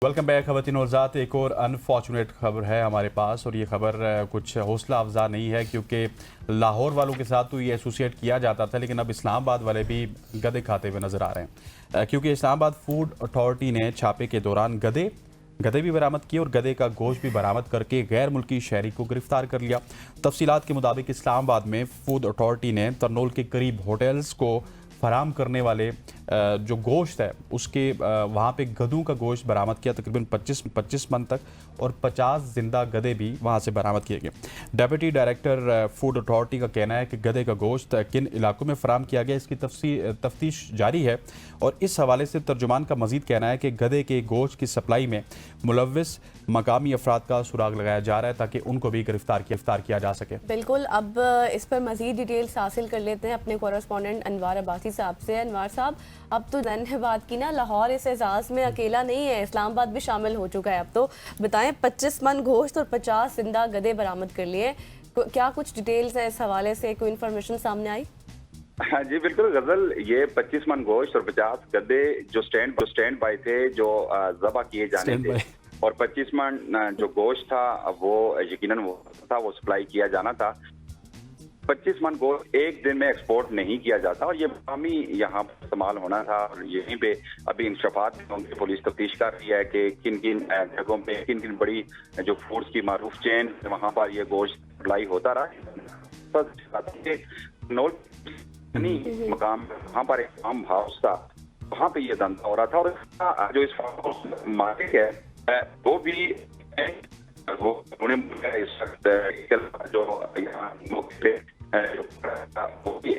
Welcome back ख़वातीन और ज़ात। एक और अनफॉर्चुनेट खबर है हमारे पास और ये खबर कुछ हौसला अफजा नहीं है क्योंकि लाहौर वालों के साथ तो ये एसोसिएट किया जाता था, लेकिन अब इस्लामाबाद वाले भी गधे खाते हुए नज़र आ रहे हैं क्योंकि इस्लामाबाद फूड अथॉरिटी ने छापे के दौरान गधे भी बरामद किए और गधे का गोश्त भी बरामद करके गैर मुल्की शहरी को गिरफ्तार कर लिया। तफसीलात के मुताबिक इस्लामाबाद में फूड अथॉरिटी ने तरनोल के करीब होटल्स को फराम करने वाले जो गोश्त है उसके वहाँ पे गधों का गोश्त बरामद किया, तकरीबन 25 मन तक, और 50 जिंदा गधे भी वहाँ से बरामद किए गए। डेप्यूटी डायरेक्टर फूड अथॉरिटी का कहना है कि गधे का गोश्त किन इलाकों में फराम किया गया इसकी तफ्तीश जारी है और इस हवाले से तर्जुमान का मजीद कहना है कि गधे के गोश्त की सप्लाई में मुलव्विस मकामी अफराद का सुराग लगाया जा रहा है ताकि उनको भी गिरफ्तार किया जा सके। बिल्कुल, अब इस पर मजीद डिटेल्स हासिल कर लेते हैं अपने कॉरेस्पॉन्डेंट अनवार अब्बासी साहब से। अनवार साहब, अब तो जैन ने बात की ना, लाहौर इस एजाज में अकेला नहीं है, इस्लामाबाद भी शामिल हो चुका है। अब तो बताएं, 25 मन गोश्त और 50 जिंदा गधे बरामद कर लिए, क्या कुछ डिटेल्स है इस हवाले से, कोई इन्फॉर्मेशन सामने आई? हाँ जी बिल्कुल गजल, ये 25 मन गोश्त और 50 गधे जो स्टैंड बाय थे, जो ज़बह किए जाने थे, और 25 मन जो गोश्त था वो यकीनन वो सप्लाई किया जाना था। 25 मन गोश्त एक दिन में एक्सपोर्ट नहीं किया जाता और ये मकामी यहाँ पर इस्तेमाल होना था और यहीं पे अभी इंशफात होंगे। पुलिस तफ्तीश कर रही है कि किन किन जगहों पे किन किन बड़ी जो फूड्स की मारूफ चेन वहाँ पर ये गोश्त सप्लाई होता रहा। मकाम वहाँ पर एक फार्म हाउस था, वहाँ पे ये धंधा हो रहा था और जो इस फार्म हाउस मालिक है वो भी इस वक्त जो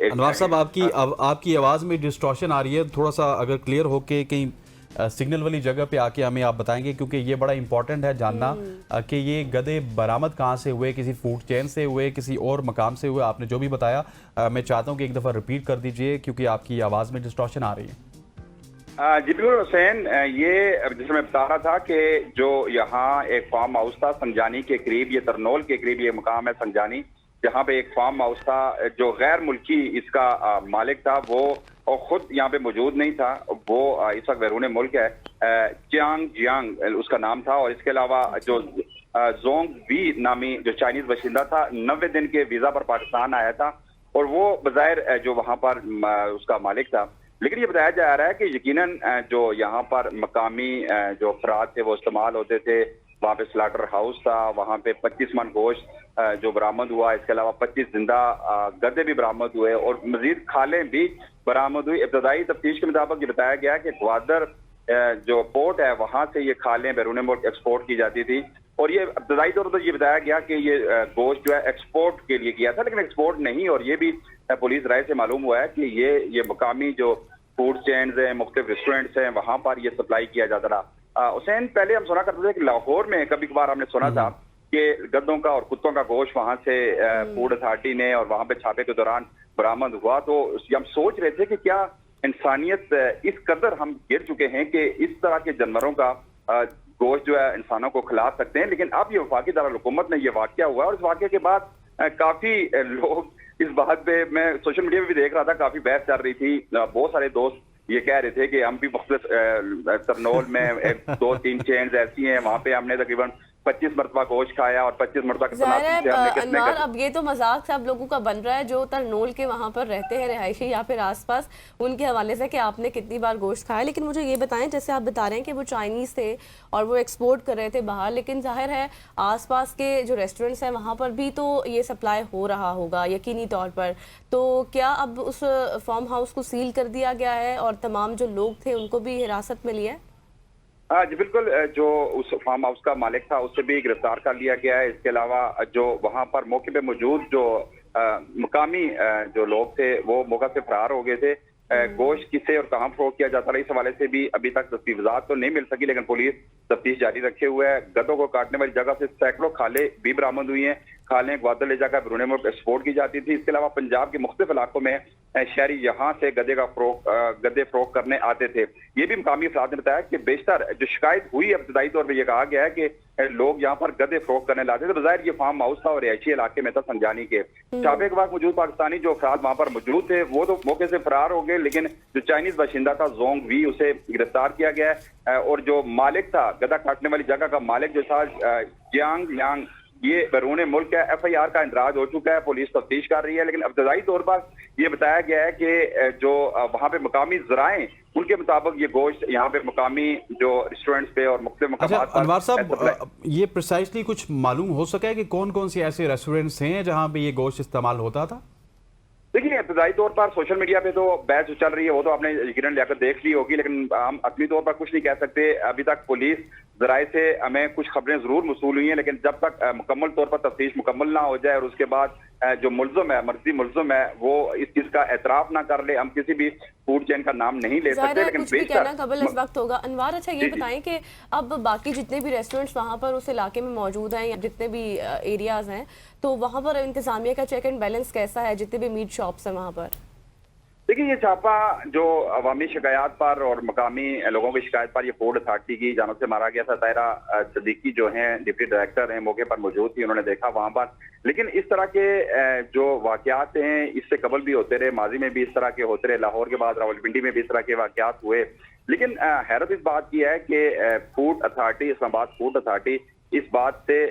अनवार साहब, आपकी आवाज़ में डिस्टॉर्शन आ रही है, थोड़ा सा अगर क्लियर हो के कहीं सिग्नल वाली जगह पे आके हमें आप बताएंगे, क्योंकि ये बड़ा इंपॉर्टेंट है जानना कि ये गधे बरामद कहाँ से हुए, किसी फूड चेन से हुए, किसी और मकाम से हुए। आपने जो भी बताया मैं चाहता हूँ कि एक दफ़ा रिपीट कर दीजिए क्योंकि आपकी आवाज़ में डिस्टॉर्शन आ रही है। जी बिल्कुल हुसैन, ये जैसे मैं बता रहा था कि जो यहाँ एक फार्म हाउस था संजानी के करीब, ये तरनोल के करीब ये मकाम है संजानी, जहाँ पे एक फार्म हाउस था जो गैर मुल्की इसका मालिक था, वो और खुद यहाँ पे मौजूद नहीं था, वो इस वक्त बैरून मुल्क है। चियांग जियांग उसका नाम था और इसके अलावा जो जोंग बी नामी जो चाइनीज बाशिंदा था, 90 दिन के वीजा पर पाकिस्तान आया था और वो बज़ाहिर जो वहाँ पर उसका मालिक था। लेकिन ये बताया जा रहा है कि यकीनन जो यहाँ पर मकामी जो अफराद थे वो इस्तेमाल होते थे, वहाँ पे स्लाटर हाउस था, वहाँ पे 25 मन गोश्त जो बरामद हुआ, इसके अलावा 25 जिंदा गधे भी बरामद हुए और मजीद खालें भी बरामद हुई। इब्तदाई तफ्तीश के मुताबिक ये बताया गया कि ग्वादर जो पोर्ट है वहाँ से ये खालें बैरून मुल्क एक्सपोर्ट की जाती थी और ये इब्तदाई तौर पर ये बताया गया कि ये गोश्त जो है एक्सपोर्ट के लिए किया था, लेकिन एक्सपोर्ट नहीं। और ये भी पुलिस राय से मालूम हुआ है कि ये मकामी जो फूड चेन्स हैं, मुख्तलिफ रेस्टोरेंट्स हैं, वहाँ पर ये सप्लाई किया जाता रहा। हुसैन, पहले हम सुना करते थे कि लाहौर में कभी कभार हमने सुना था कि गधों का और कुत्तों का गोश्त वहाँ से फूड अथॉरिटी ने और वहाँ पे छापे के दौरान बरामद हुआ, तो हम सोच रहे थे कि क्या इंसानियत इस कदर हम गिर चुके हैं कि इस तरह के जानवरों का गोश्त जो है इंसानों को खिला सकते हैं। लेकिन अब ये वफाकी दारुल-हुकूमत में ये वाकया हुआ और इस वाकये के बाद काफी लोग इस बात पे, मैं सोशल मीडिया पे भी देख रहा था, काफी बहस चल रही थी। बहुत सारे दोस्त ये कह रहे थे कि हम भी मुख्तलिफ तरनोल में 2-3 चेन्स ऐसी हैं, वहाँ पे हमने तकरीबन 25 मरतबा गोश्त खाया और 25 मरतबा अनवार, अब ये तो मजाक सब लोगों का बन रहा है जो तरनोल के वहाँ पर रहते हैं रिहायशी या फिर आसपास, उनके हवाले से कि आपने कितनी बार गोश्त खाया। लेकिन मुझे ये बताएं, जैसे आप बता रहे हैं कि वो चाइनीज़ थे और वो एक्सपोर्ट कर रहे थे बाहर, लेकिन जाहिर है आसपास के जो रेस्टोरेंट्स हैं वहाँ पर भी तो ये सप्लाई हो रहा होगा यकीनी तौर पर, तो क्या अब उस फार्म हाउस को सील कर दिया गया है और तमाम जो लोग थे उनको भी हिरासत में लिया है? जी बिल्कुल, जो उस फार्म हाउस का मालिक था उसे भी गिरफ्तार कर लिया गया है। इसके अलावा जो वहाँ पर मौके पे मौजूद जो मकामी जो लोग थे वो मौका से फरार हो गए थे। गोश्त किसे और कहाँ फरोख्त किया जाता रहा, इस हवाले से भी अभी तक तस्दीक़ात तो नहीं मिल सकी, लेकिन पुलिस तफ्तीश जारी रखे हुए है। गधों को काटने वाली जगह से सैकड़ों खाले भी बरामद हुई हैं। खालें ग्वादर ले जाकर बैरून मुल्क एक्सपोर्ट की जाती थी। इसके अलावा पंजाब के मुख्तलिफ इलाकों में शहरी यहाँ से गदे फरोख्त करने आते थे। ये भी मकामी अफराद ने बताया कि बेशतर जो शिकायत हुई इब्तदाई तौर पर यह कहा गया है कि लोग यहाँ पर गदे फरोख्त करने लाते थे। बज़ाहिर ये फार्म हाउस था और रिहायशी इलाके में था संजानी के। छापे के वक्त मौजूद पाकिस्तानी जो अफराद वहाँ पर मौजूद थे वो तो मौके से फरार हो गए, लेकिन जो चाइनीज बाशिंदा था जोंग वी, उसे गिरफ्तार किया गया है। और जो मालिक था, गदा काटने वाली जगह का मालिक जो था जियांग यांग, ये बैरून मुल्क है। FIR का इंदराज हो चुका है, पुलिस तफ्तीश कर रही है, लेकिन इब्तदाई तौर पर यह बताया गया है कि जो वहाँ पे मकामी ज़राए उनके मुताबिक ये गोश्त यहाँ पे मकामी जो रेस्टोरेंट्स पे और मुख्तलिफ मकामात पर। अनवार साहब, ये प्रिसाइसली कुछ मालूम हो सका है कि कौन कौन से ऐसे रेस्टोरेंट्स हैं जहाँ पे ये गोश्त इस्तेमाल होता था? देखिए, इब्तदाई तौर पर सोशल मीडिया पे तो बहस चल रही है, वो तो आपने यकीनन लियाकत देख ली होगी, लेकिन हम असली तौर पर कुछ नहीं कह सकते। अभी तक पुलिस ज़राए से हमें कुछ खबरें जरूर मौसूल हुई हैं, लेकिन जब तक मुकम्मल तौर पर तफ्तीश मुकम्मल ना हो जाए और उसके बाद जो मुल्ज़िम है, मर्जी मुल्ज़िम है, वो इस चीज का एतराफ ना कर ले, हम किसी भी फूड चेन का नाम नहीं ले सकते। लेकिन कुछ भी कहना कबल इस वक्त होगा। अनवार, अच्छा ये बताएं कि अब बाकी जितने भी रेस्टोरेंट्स वहाँ पर उस इलाके में मौजूद हैं या जितने भी एरियाज हैं, तो वहाँ पर इंतजामिया का चेक एंड बैलेंस कैसा है, जितने भी मीट शॉप्स हैं वहाँ पर? देखिए, ये छापा जो अवामी शिकायत पर और मकामी लोगों की शिकायत पर ये फूड अथॉरिटी की जानब से मारा गया था। ताहिरा सदीकी जो हैं डिप्टी डायरेक्टर हैं, मौके पर मौजूद थी, उन्होंने देखा वहाँ पर। लेकिन इस तरह के जो वाकयात हैं इससे कबल भी होते रहे, माजी में भी इस तरह के होते रहे, लाहौर के बाद रावलपिंडी में भी इस तरह के वाकयात हुए। लेकिन हैरत इस बात की है कि food authority, Islamabad food authority इस बात से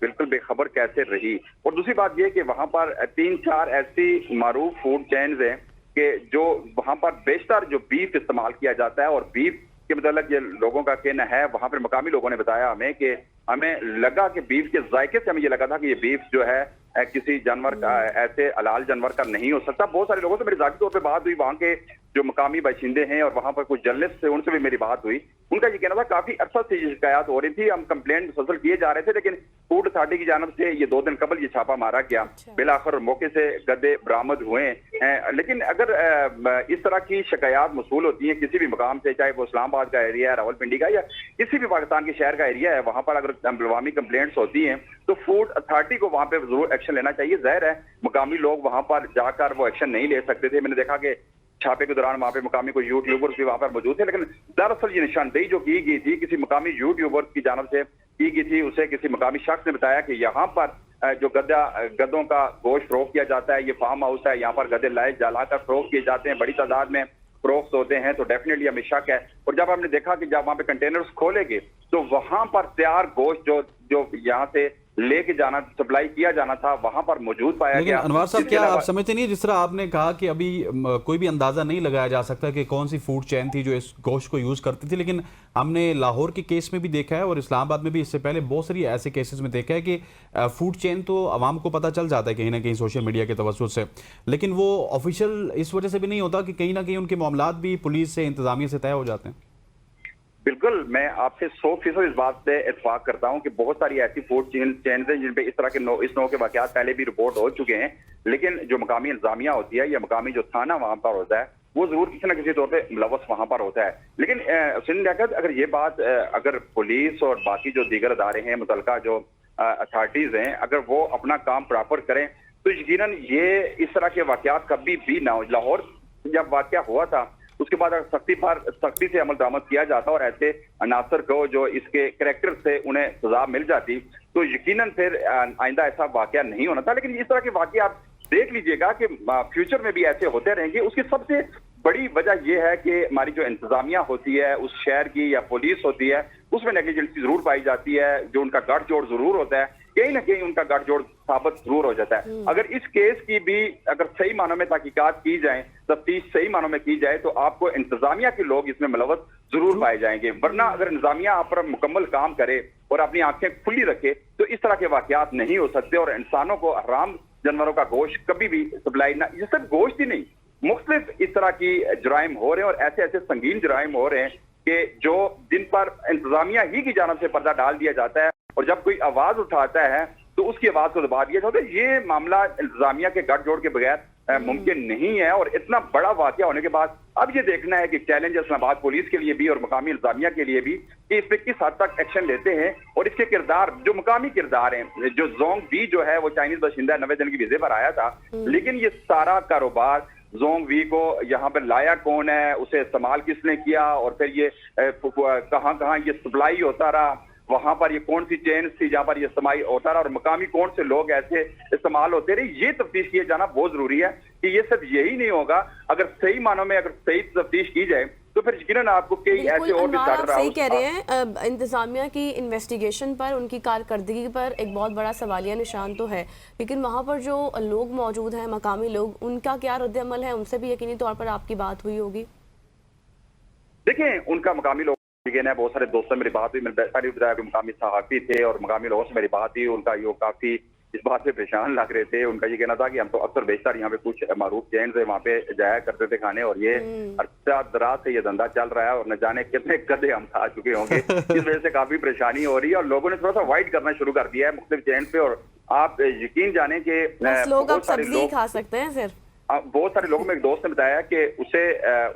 बिल्कुल बेखबर कैसे रही। और दूसरी बात यह कि वहाँ पर 3-4 ऐसी मारूफ फूड चेन्स हैं कि जो वहां पर बेशतर जो बीफ इस्तेमाल किया जाता है, और बीफ के मतलब ये लोगों का कहना है, वहां पर मकामी लोगों ने बताया हमें कि हमें लगा कि बीफ के जायके से हमें ये लगा था कि ये बीफ जो है किसी जानवर का, ऐसे हलाल जानवर का नहीं हो सकता। बहुत सारे लोगों से मेरी जाती तौर पे बात हुई, वहां के जो मकामी बाशिंदे हैं और वहां पर कुछ जर्नलिस्ट थे, उनसे भी मेरी बात हुई। उनका ये कहना था काफी अरसा से ये शिकायत हो रही थी, हम कंप्लेंट मुसलसल किए जा रहे थे, लेकिन फूड अथॉरिटी की जानब से ये 2 दिन कबल ये छापा मारा गया। बिलाखिर मौके से गद्दे बरामद हुए। लेकिन अगर इस तरह की शिकायत मसूल होती है किसी भी मकाम से, चाहे वो इस्लामाबाद का एरिया है, रावलपिंडी का, या किसी भी पाकिस्तान के शहर का एरिया है, वहां पर अगर अवामी कंप्लेंट्स होती हैं तो फूड अथॉरिटी को वहां पे जरूर एक्शन लेना चाहिए। जाहिर है मकामी लोग वहां पर जाकर वो एक्शन नहीं ले सकते थे। मैंने देखा कि छापे के दौरान वहां पे मकामी कोई यूट्यूबर्स भी वहां पर मौजूद थे, लेकिन दरअसल ये निशानदेही जो की गई थी किसी मकामी यूट्यूबर की जानब से की गई थी। उसे किसी मकामी शख्स ने बताया कि यहाँ पर जो गद्दों का गोश्त फरोख्त किया जाता है, ये फार्म हाउस है, यहाँ पर गद्दे लाए जलाकर फरोख्त किए जाते हैं, बड़ी तादाद में फरोख्त होते हैं, तो डेफिनेटली हमें शक है। और जब हमने देखा कि जब वहां पे कंटेनर्स खोले गए तो वहां पर तैयार गोश्त जो यहाँ से लेके जाना, सप्लाई किया जाना था, वहां पर मौजूद पाया गया। अनवार साहब, क्या आप समझते नहीं, जिस तरह आपने कहा कि अभी कोई भी अंदाजा नहीं लगाया जा सकता कि कौन सी फूड चेन थी जो इस गोश्त को यूज करती थी, लेकिन हमने लाहौर के केस में भी देखा है और इस्लामाबाद में भी इससे पहले बहुत सारी ऐसे केसेस में देखा है कि फूड चेन तो आवाम को पता चल जाता है कहीं ना कहीं सोशल मीडिया के तवज्जुह से, लेकिन वो ऑफिशियल इस वजह से भी नहीं होता कि कहीं ना कहीं उनके मामलात भी पुलिस से, इंतजामिया से तय हो जाते हैं। बिल्कुल, मैं आपसे 100% इस बात से इत्तेफाक करता हूं कि बहुत सारी ऐसी फूड चेन हैं जिन पे इस तरह के इस नौ के वाकयात पहले भी रिपोर्ट हो चुके हैं, लेकिन जो मकामी इंतजामिया होती है या मकामी जो थाना वहां पर होता है वो जरूर किसी न किसी तौर पे मुलव्वस वहां पर होता है। लेकिन हुसैन लियाकत, अगर ये बात अगर पुलिस और बाकी जो दीगर अदारे हैं, मुतल्लिका जो अथॉरिटीज हैं, अगर वो अपना काम प्रॉपर करें तो यकीनन ये इस तरह के वाकयात कभी भी ना हो। लाहौर जब वाकया हुआ था उसके बाद सख्ती से अमल दरामद किया जाता और ऐसे अनासर को जो इसके करैक्टर से उन्हें सजा मिल जाती तो यकीनन फिर आइंदा ऐसा वाकया नहीं होना था। लेकिन इस तरह के वाकया आप देख लीजिएगा कि फ्यूचर में भी ऐसे होते रहेंगे। उसकी सबसे बड़ी वजह यह है कि हमारी जो इंतजामिया होती है उस शहर की या पुलिस होती है उसमें नेग्लिजेंसी जरूर पाई जाती है, जो उनका गठजोड़ जरूर होता है, कहीं ना कहीं उनका गठजोड़ साबित जरूर हो जाता है। अगर इस केस की भी अगर सही मानों में तहकीकात की जाए, तफ्तीश सही मानों में की जाए, तो आपको इंतजामिया के लोग इसमें मुलव्वस जरूर पाए जाएंगे। वरना अगर इंतजामिया आप पर मुकम्मल काम करे और अपनी आंखें खुली रखे तो इस तरह के वाकयात नहीं हो सकते और इंसानों को हराम जानवरों का गोश्त कभी भी सप्लाई ना, ये सिर्फ गोश्त ही नहीं, मुख्तलिफ इस तरह की जुराइम हो रहे हैं और ऐसे ऐसे संगीन जुराइम हो रहे हैं कि जो जिन पर इंतजामिया ही की जानब से पर्दा डाल दिया जाता है और जब कोई आवाज उठाता है तो उसकी आवाज को दबा दिया जाता है। ये मामला इंतजामिया के गठजोड़ के बगैर मुमकिन नहीं है और इतना बड़ा वाकया होने के बाद अब ये देखना है कि चैलेंज इस्लामाबाद पुलिस के लिए भी और मकामी इंतजामिया के लिए भी कि इस पे किस हद तक एक्शन लेते हैं और इसके किरदार जो मकामी किरदार हैं, जो जोंग वी जो है वो चाइनीज बाशिंदा 90 दिन की वीजे पर आया था, लेकिन ये सारा कारोबार जोंग वी को यहाँ पर लाया कौन है, उसे इस्तेमाल किसने किया, और फिर ये कहाँ कहाँ ये सप्लाई होता रहा, वहां पर ये कौन सी चेन थी जहां पर ये इस्तेमाल होता रहा, और मकामी कौन से लोग ऐसे इस्तेमाल होते रहे, ये तफ्तीश किए जाना बहुत जरूरी है कि ये सिर्फ यही नहीं होगा। अगर सही मानों में अगर सही तफ्तीश की जाए तो फिर यकीनन आपको कई ऐसे और भी आप सही कह रहे हैं। इंतजामिया की इन्वेस्टिगेशन पर, उनकी कारकर्दगी पर एक बहुत बड़ा सवालिया निशान तो है, लेकिन वहाँ पर जो लोग मौजूद हैं, मकामी लोग, उनका क्या रद्द-ए-अमल है, उनसे भी यकीनी तौर पर आपकी बात हुई होगी। देखें, उनका मकामी लोग है, बहुत सारे दोस्तों मेरी बात हुई, मैंने सारी बताया कि मकामी सहाफी थे और मकामी लोगों से मेरी बात हुई, उनका ये काफी इस बात पे परेशान लग रहे थे। उनका ये कहना था कि हम तो अक्सर बेशतर यहाँ पे कुछ मारूफ चैन से वहाँ पे जाया करते थे खाने, और ये अरसा दराज से ये धंधा चल रहा है और न जाने कितने कदे हम खा चुके होंगे। इस वजह से काफी परेशाानी हो रही है और लोगों ने थोड़ा सा अवॉइड करना शुरू कर दिया है मुख्तलिफ चैन पे। और आप यकीन जाने के लोग अब सब्जी खा सकते हैं सिर्फ। बहुत सारे लोगों में एक दोस्त ने बताया कि उसे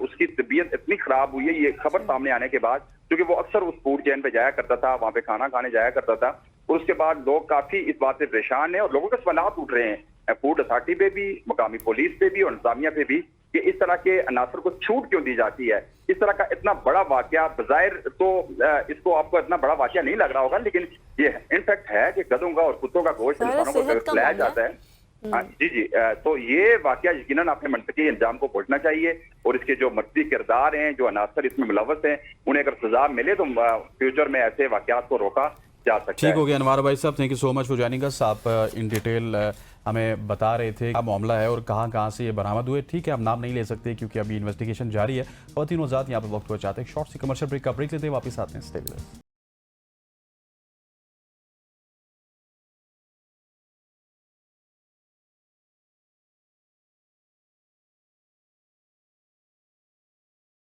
उसकी तबीयत इतनी खराब हुई है ये खबर सामने आने के बाद, क्योंकि वो अक्सर उस फूड चैन पे जाया करता था, वहाँ पे खाना खाने जाया करता था, और उसके बाद लोग काफी इस बात से परेशान हैं और लोगों के सवालात उठ रहे हैं फूड अथॉरिटी पे भी, मकामी पुलिस पे भी और इंतजामिया पे भी, कि इस तरह के अनासर को छूट क्यों दी जाती है। इस तरह का इतना बड़ा वाकया बजाहिर तो इसको आपको इतना बड़ा वाकया नहीं लग रहा होगा, लेकिन ये इनफैक्ट है कि गधों का और कुत्तों का गोश्त इंसानों को खिलाया जाता है। जी जी, तो ये वाकया यकीनन अपने मंतकी अंजाम को पहुंचना चाहिए, और इसके जो मर्दी किरदार हैं, जो अनासर इसमें मुलव्वस हैं, उन्हें अगर सजा मिले तो फ्यूचर में ऐसे वाकयात को रोका जा सकता है। ठीक हो गया अनवर भाई साहब, thank you so much for joining us. आप इन डिटेल हमें बता रहे थे क्या मामला है और कहाँ से ये बरामद हुए। ठीक है, हम नाम नहीं ले सकते क्योंकि अभी इन्वेस्टिगेशन जारी है। और तीनों ज़ात यहाँ पर वक्त बचाते हैं। शॉर्ट सी कमर्शियल ब्रेक का ब्रेक लेते हैं, वापस आते हैं। Stay with us.